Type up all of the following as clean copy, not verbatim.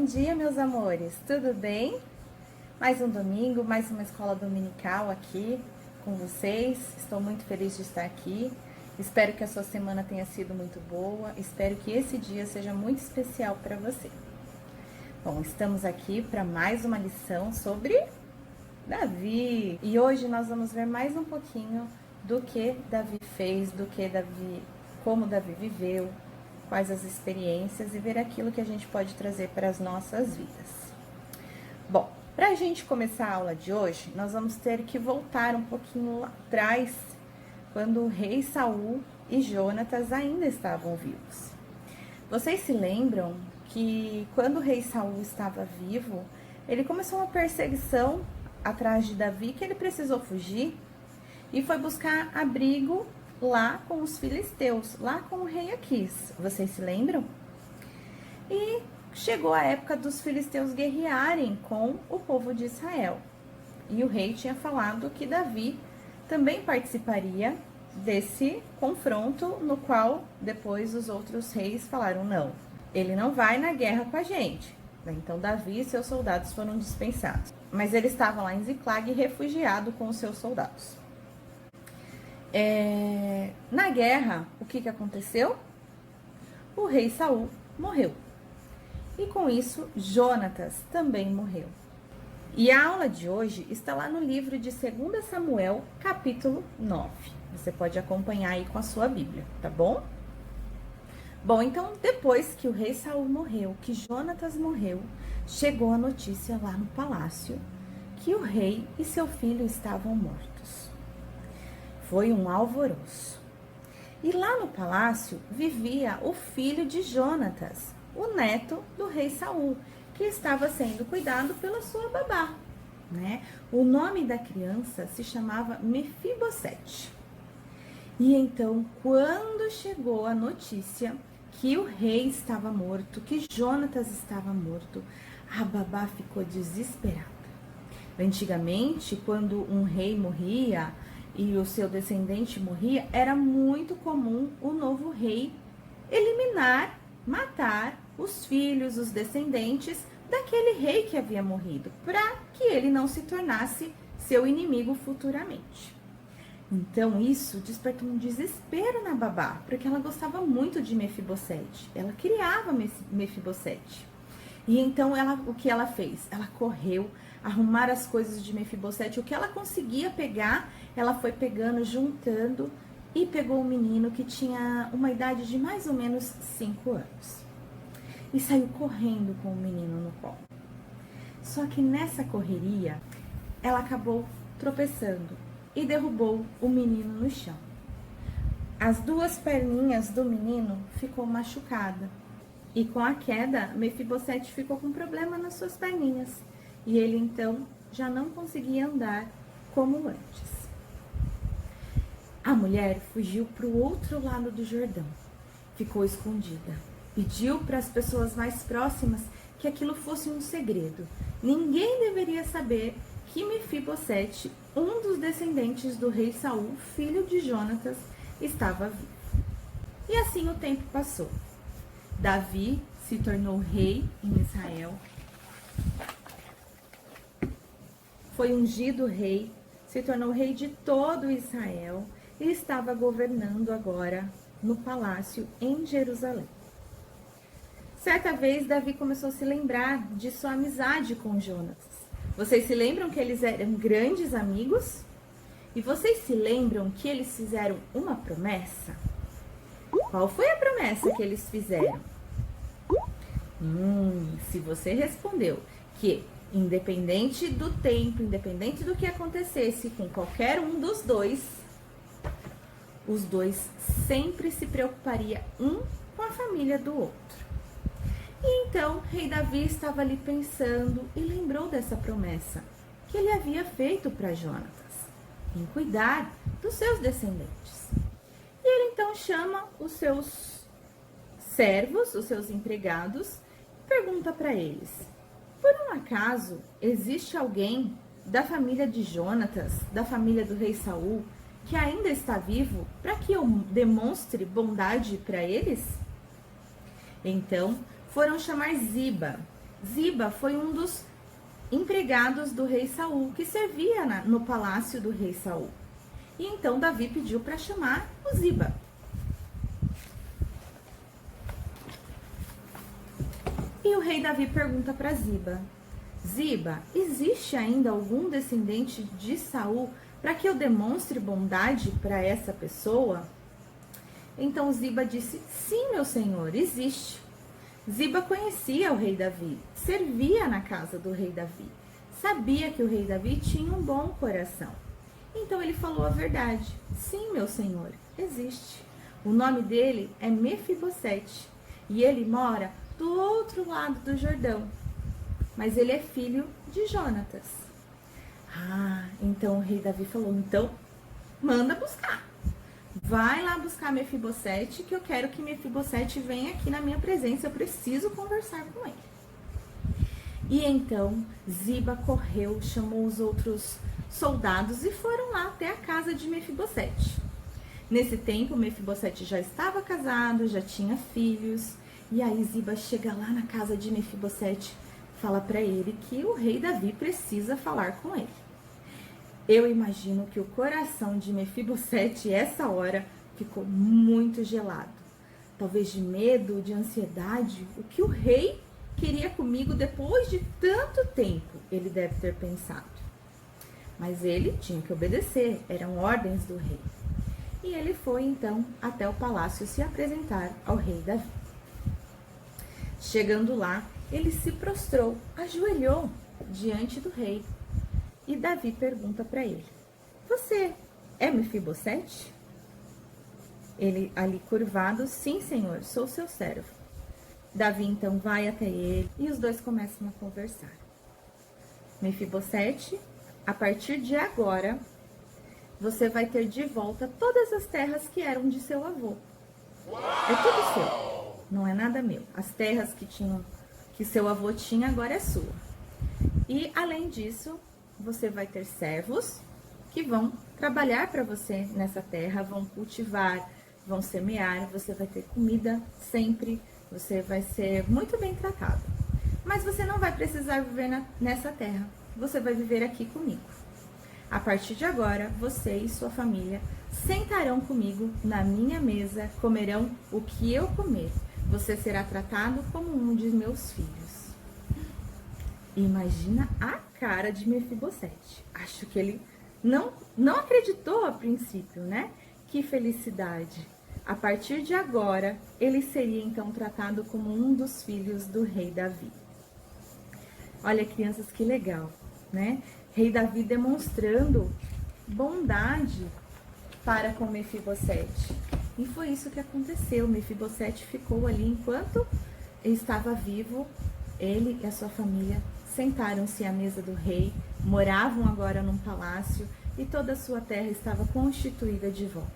dia, meus amores, tudo bem? Mais um domingo, mais uma escola dominical aqui com vocês. Estou muito feliz de estar aqui. Espero que a sua semana tenha sido muito boa. Espero que esse dia seja muito especial para você. Bom, estamos aqui para mais uma lição sobre Davi. E hoje nós vamos ver mais um pouquinho do que Davi fez, como Davi viveu, quais as experiências e ver aquilo que a gente pode trazer para as nossas vidas. Bom, para a gente começar a aula de hoje, nós vamos ter que voltar um pouquinho lá atrás, quando o rei Saul e Jonatas ainda estavam vivos. Vocês se lembram que quando o rei Saul estava vivo, ele começou uma perseguição atrás de Davi, que ele precisou fugir e foi buscar abrigo lá com os filisteus, lá com o rei Aquis. Vocês se lembram? E chegou a época dos filisteus guerrearem com o povo de Israel. E o rei tinha falado que Davi também participaria desse confronto, no qual depois os outros reis falaram: não, ele não vai na guerra com a gente. Então Davi e seus soldados foram dispensados. Mas ele estava lá em Ziclag, refugiado com os seus soldados. Na guerra, o que aconteceu? O rei Saul morreu. E com isso, Jonatas também morreu. E a aula de hoje está lá no livro de 2 Samuel, capítulo 9. Você pode acompanhar aí com a sua Bíblia, tá bom? Bom, então, depois que o rei Saul morreu, que Jonatas morreu, chegou a notícia lá no palácio que o rei e seu filho estavam mortos. Foi um alvoroço. E lá no palácio vivia o filho de Jonatas, o neto do rei Saul, que estava sendo cuidado pela sua babá, né? O nome da criança se chamava Mefibosete. E então, quando chegou a notícia que o rei estava morto, que Jonatas estava morto, a babá ficou desesperada. Antigamente, quando um rei morria e o seu descendente morria, era muito comum o novo rei eliminar, matar os filhos, os descendentes daquele rei que havia morrido, para que ele não se tornasse seu inimigo futuramente. Então isso despertou um desespero na babá, porque ela gostava muito de Mefibosete, ela criava Mefibosete. E então o que ela fez? Ela correu arrumar as coisas de Mefibosete, o que ela conseguia pegar, ela foi pegando, juntando, e pegou o menino que tinha uma idade de mais ou menos 5 anos. E saiu correndo com o menino no colo. Só que nessa correria, ela acabou tropeçando e derrubou o menino no chão. As 2 perninhas do menino ficou machucada. E com a queda, Mefibosete ficou com problema nas suas perninhas. E ele então já não conseguia andar como antes. A mulher fugiu para o outro lado do Jordão. Ficou escondida. Pediu para as pessoas mais próximas que aquilo fosse um segredo. Ninguém deveria saber que Mefibosete, um dos descendentes do rei Saul, filho de Jonatas, estava vivo. E assim o tempo passou. Davi se tornou rei em Israel. Foi ungido rei, se tornou rei de todo Israel e estava governando agora no palácio em Jerusalém. Certa vez, Davi começou a se lembrar de sua amizade com Jonatas. Vocês se lembram que eles eram grandes amigos? E vocês se lembram que eles fizeram uma promessa? Qual foi a promessa que eles fizeram? Se você respondeu que independente do tempo, independente do que acontecesse com qualquer um dos dois, os dois sempre se preocupariam um com a família do outro. E então, rei Davi estava ali pensando e lembrou dessa promessa que ele havia feito para Jonatas, em cuidar dos seus descendentes. E ele então chama os seus servos, os seus empregados, e pergunta para eles: por um acaso existe alguém da família de Jonatas, da família do rei Saul, que ainda está vivo, para que eu demonstre bondade para eles? Então foram chamar Ziba. Ziba foi um dos empregados do rei Saul, que servia no palácio do rei Saul. E então Davi pediu para chamar o Ziba. E o rei Davi pergunta para Ziba: Ziba, existe ainda algum descendente de Saul para que eu demonstre bondade para essa pessoa? Então Ziba disse: sim, meu senhor, existe. Ziba conhecia o rei Davi, servia na casa do rei Davi, sabia que o rei Davi tinha um bom coração. Então ele falou a verdade: sim, meu senhor, existe. O nome dele é Mefibosete e ele mora do outro lado do Jordão, mas ele é filho de Jonatas. Então o rei Davi falou: então manda buscar. Vai lá buscar Mefibosete, que eu quero que Mefibosete venha aqui na minha presença, eu preciso conversar com ele. E então Ziba correu, chamou os outros soldados e foram lá até a casa de Mefibosete. Nesse tempo, Mefibosete já estava casado, já tinha filhos, e aí Ziba chega lá na casa de Mefibosete, fala para ele que o rei Davi precisa falar com ele. Eu imagino que o coração de Mefibosete, essa hora, ficou muito gelado. Talvez de medo, de ansiedade. O que o rei queria comigo depois de tanto tempo? Ele deve ter pensado. Mas ele tinha que obedecer, eram ordens do rei. E ele foi, então, até o palácio se apresentar ao rei Davi. Chegando lá, ele se prostrou, ajoelhou diante do rei. E Davi pergunta para ele: você é Mefibosete? Ele ali curvado: sim, senhor, sou seu servo. Davi então vai até ele e os dois começam a conversar. Mefibosete, a partir de agora, você vai ter de volta todas as terras que eram de seu avô. É tudo seu, não é nada meu. As terras que seu avô tinha agora é sua. E além disso, você vai ter servos que vão trabalhar para você nessa terra, vão cultivar, vão semear, você vai ter comida sempre, você vai ser muito bem tratado. Mas você não vai precisar viver nessa terra, você vai viver aqui comigo. A partir de agora, você e sua família sentarão comigo na minha mesa, comerão o que eu comer. Você será tratado como um de meus filhos. Imagina a cara de Mefibosete. Acho que ele não acreditou a princípio, né? Que felicidade. A partir de agora, ele seria então tratado como um dos filhos do rei Davi. Olha, crianças, que legal, né? Rei Davi demonstrando bondade para com Mefibosete. E foi isso que aconteceu. Mefibosete ficou ali enquanto estava vivo. Ele e a sua família sentaram-se à mesa do rei, moravam agora num palácio e toda a sua terra estava constituída de volta.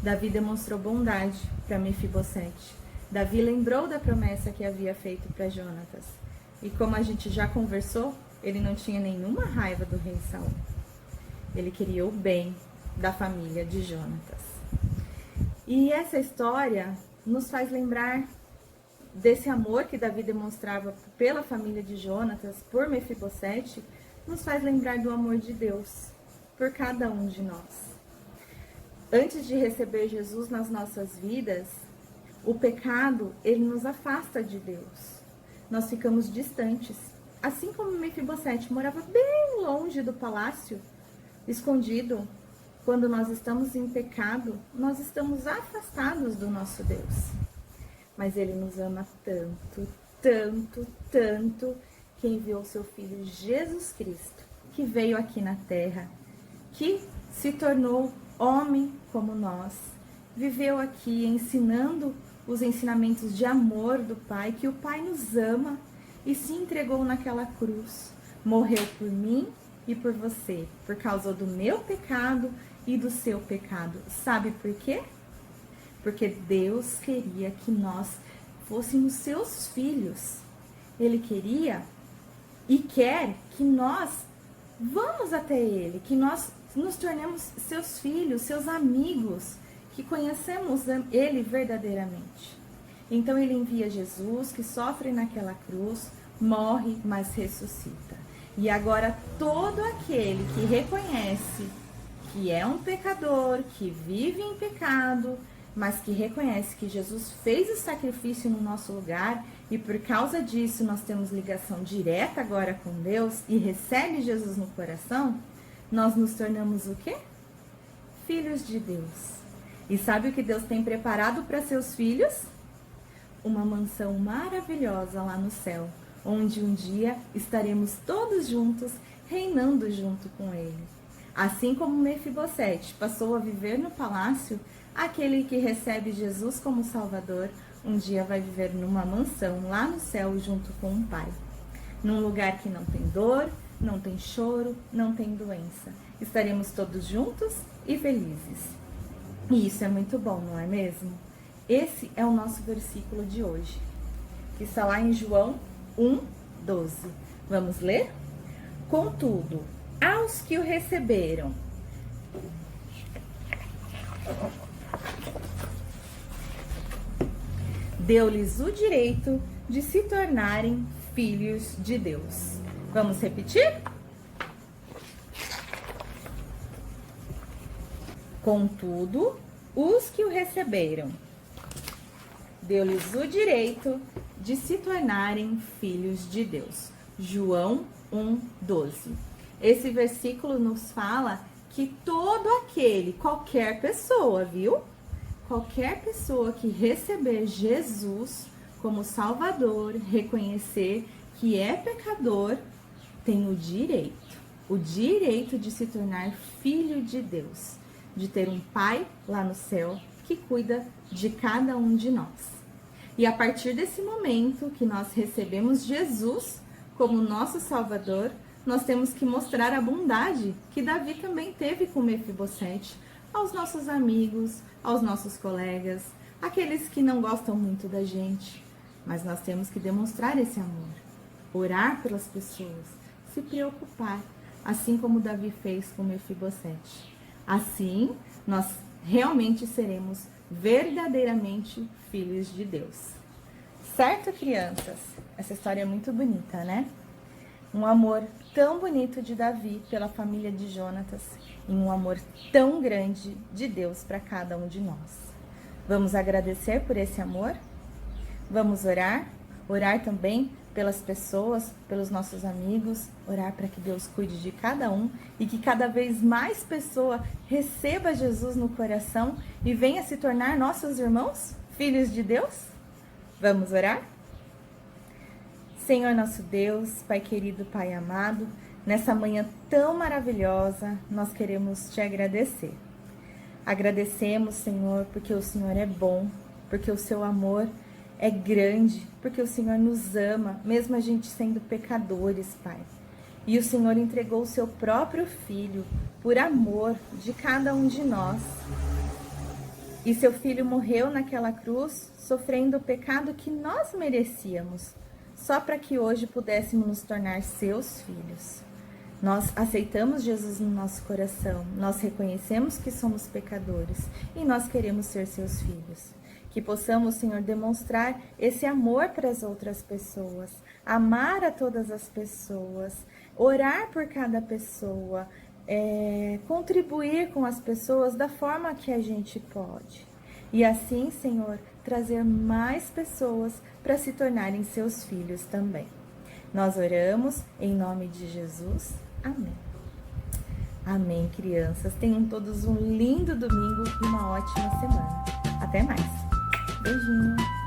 Davi demonstrou bondade para Mefibosete. Davi lembrou da promessa que havia feito para Jonatas. E como a gente já conversou, ele não tinha nenhuma raiva do rei Saul. Ele queria o bem da família de Jonatas. E essa história nos faz lembrar desse amor que Davi demonstrava pela família de Jonatas, por Mefibosete, nos faz lembrar do amor de Deus por cada um de nós. Antes de receber Jesus nas nossas vidas, o pecado, ele nos afasta de Deus. Nós ficamos distantes. Assim como Mefibosete morava bem longe do palácio, escondido, quando nós estamos em pecado, nós estamos afastados do nosso Deus. Mas ele nos ama tanto, tanto, tanto, que enviou seu Filho Jesus Cristo, que veio aqui na terra, que se tornou homem como nós, viveu aqui ensinando os ensinamentos de amor do Pai, que o Pai nos ama e se entregou naquela cruz, morreu por mim e por você, por causa do meu pecado e do seu pecado. Sabe por quê? Porque Deus queria que nós fôssemos seus filhos. Ele queria e quer que nós vamos até Ele, que nós nos tornemos seus filhos, seus amigos, que conhecemos Ele verdadeiramente. Então Ele envia Jesus, que sofre naquela cruz, morre, mas ressuscita. E agora todo aquele que reconhece que é um pecador, que vive em pecado, mas que reconhece que Jesus fez o sacrifício no nosso lugar e por causa disso nós temos ligação direta agora com Deus e recebe Jesus no coração, nós nos tornamos o quê? Filhos de Deus. E sabe o que Deus tem preparado para seus filhos? Uma mansão maravilhosa lá no céu, onde um dia estaremos todos juntos, reinando junto com Ele. Assim como Mefibosete passou a viver no palácio, aquele que recebe Jesus como Salvador, um dia vai viver numa mansão lá no céu junto com o Pai. Num lugar que não tem dor, não tem choro, não tem doença. Estaremos todos juntos e felizes. E isso é muito bom, não é mesmo? Esse é o nosso versículo de hoje, que está lá em João 1:12. Vamos ler? Contudo, aos que o receberam, deu-lhes o direito de se tornarem filhos de Deus. Vamos repetir? Contudo, os que o receberam, deu-lhes o direito de se tornarem filhos de Deus. João 1:12. Esse versículo nos fala que todo aquele, qualquer pessoa, viu? Qualquer pessoa que receber Jesus como Salvador, reconhecer que é pecador, tem o direito de se tornar filho de Deus, de ter um Pai lá no céu que cuida de cada um de nós. E a partir desse momento que nós recebemos Jesus como nosso Salvador, nós temos que mostrar a bondade que Davi também teve com Mefibosete aos nossos amigos, aos nossos colegas, aqueles que não gostam muito da gente. Mas nós temos que demonstrar esse amor, orar pelas pessoas, se preocupar, assim como Davi fez com Mefibosete. Assim, nós realmente seremos verdadeiramente filhos de Deus. Certo, crianças? Essa história é muito bonita, né? Um amor tão bonito de Davi pela família de Jonatas e um amor tão grande de Deus para cada um de nós. Vamos agradecer por esse amor? Vamos orar? Orar também pelas pessoas, pelos nossos amigos, orar para que Deus cuide de cada um e que cada vez mais pessoa receba Jesus no coração e venha se tornar nossos irmãos, filhos de Deus? Vamos orar? Senhor nosso Deus, Pai querido, Pai amado, nessa manhã tão maravilhosa, nós queremos te agradecer. Agradecemos, Senhor, porque o Senhor é bom, porque o seu amor é grande, porque o Senhor nos ama, mesmo a gente sendo pecadores, Pai. E o Senhor entregou o seu próprio Filho por amor de cada um de nós. E seu Filho morreu naquela cruz, sofrendo o pecado que nós merecíamos, só para que hoje pudéssemos nos tornar seus filhos. Nós aceitamos Jesus no nosso coração, nós reconhecemos que somos pecadores e nós queremos ser seus filhos. Que possamos, Senhor, demonstrar esse amor para as outras pessoas, amar a todas as pessoas, orar por cada pessoa, contribuir com as pessoas da forma que a gente pode. E assim, Senhor, trazer mais pessoas para se tornarem seus filhos também. Nós oramos em nome de Jesus. Amém. Amém, crianças. Tenham todos um lindo domingo e uma ótima semana. Até mais. Beijinho.